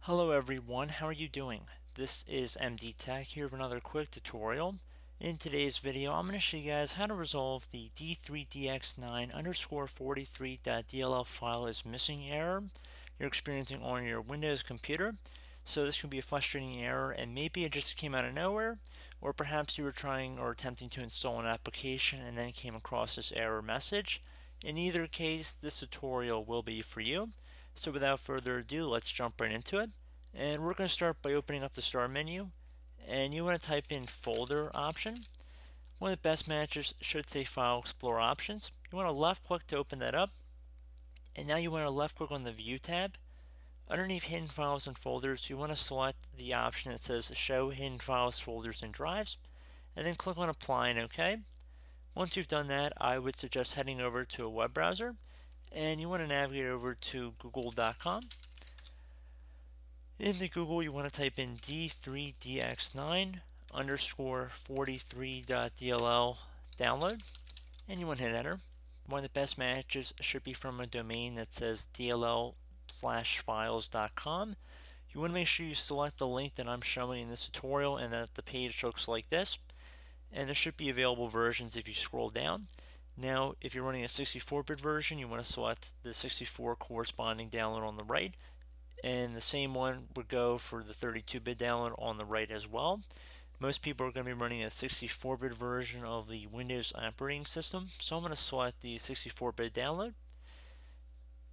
Hello everyone, how are you doing? This is MD Tech here with another quick tutorial. In today's video, I'm going to show you guys how to resolve the D3DX9_43.dll file is missing error you're experiencing on your Windows computer. So this can be a frustrating error, and maybe it just came out of nowhere, or perhaps you were trying or attempting to install an application and then came across this error message. In either case, this tutorial will be for you. So without further ado, let's jump right into it. And we're going to start by opening up the start menu, and you want to type in folder option. One of the best matches should say File Explorer Options. You want to left click to open that up, and now you want to left click on the View tab. Underneath Hidden Files and Folders, you want to select the option that says Show Hidden Files, Folders, and Drives, and then click on Apply and OK. Once you've done that, I would suggest heading over to a web browser, and you want to navigate over to google.com. In the Google, you want to type in D3DX9_43.dll download, and you want to hit enter. One of the best matches should be from a domain that says dll/files.com. You want to make sure you select the link that I'm showing in this tutorial and that the page looks like this. And there should be available versions if you scroll down. Now, if you're running a 64-bit version, you want to select the 64 corresponding download on the right. And the same one would go for the 32-bit download on the right as well. Most people are going to be running a 64-bit version of the Windows operating system, so I'm going to select the 64-bit download.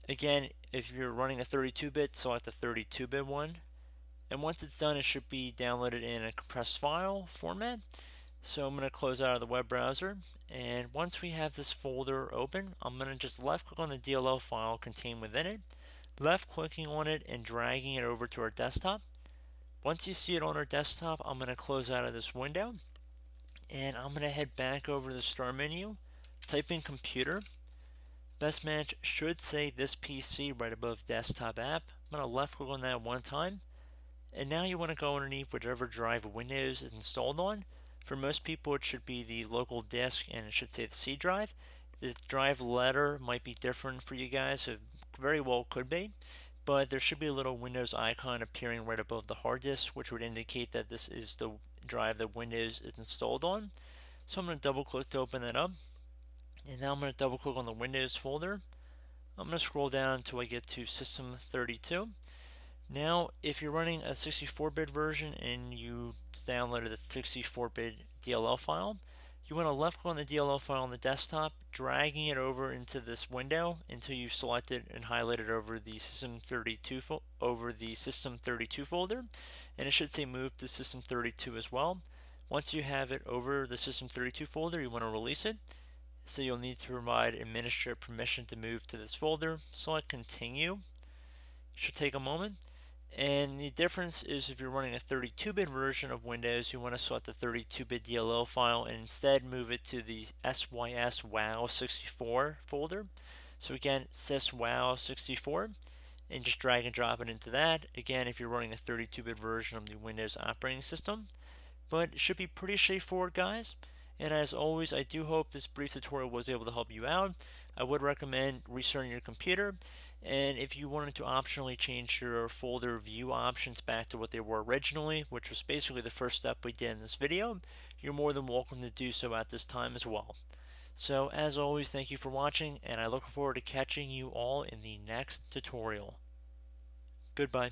Again, if you're running a 32-bit, select the 32-bit one. And once it's done, it should be downloaded in a compressed file format. So I'm going to close out of the web browser, and once we have this folder open, I'm going to just left click on the DLL file contained within it, left clicking on it and dragging it over to our desktop. Once you see it on our desktop, I'm going to close out of this window, and I'm going to head back over to the start menu, type in computer. Best match should say this PC right above desktop app. I'm going to left click on that one time, and now you want to go underneath whichever drive Windows is installed on. For most people, it should be the local disk, and it should say the C drive. The drive letter might be different for you guys. It very well could be, but there should be a little Windows icon appearing right above the hard disk, which would indicate that this is the drive that Windows is installed on. So I'm going to double click to open that up, and now I'm going to double click on the Windows folder. I'm going to scroll down until I get to System 32. Now, if you're running a 64-bit version and you downloaded the 64-bit DLL file, you want to left click on the DLL file on the desktop, dragging it over into this window until you select it and highlight it over the System 32 folder, and it should say Move to System 32 as well. Once you have it over the System 32 folder, you want to release it. So you'll need to provide administrator permission to move to this folder. Select Continue. It should take a moment. And the difference is if you're running a 32-bit version of Windows, you want to select the 32-bit DLL file and instead move it to the syswow64 folder. So again, syswow64, and just drag and drop it into that. Again, if you're running a 32-bit version of the Windows operating system. But it should be pretty straightforward, guys. And as always, I do hope this brief tutorial was able to help you out. I would recommend restarting your computer, and if you wanted to optionally change your folder view options back to what they were originally, which was basically the first step we did in this video, you're more than welcome to do so at this time as well. So as always, thank you for watching, and I look forward to catching you all in the next tutorial. Goodbye.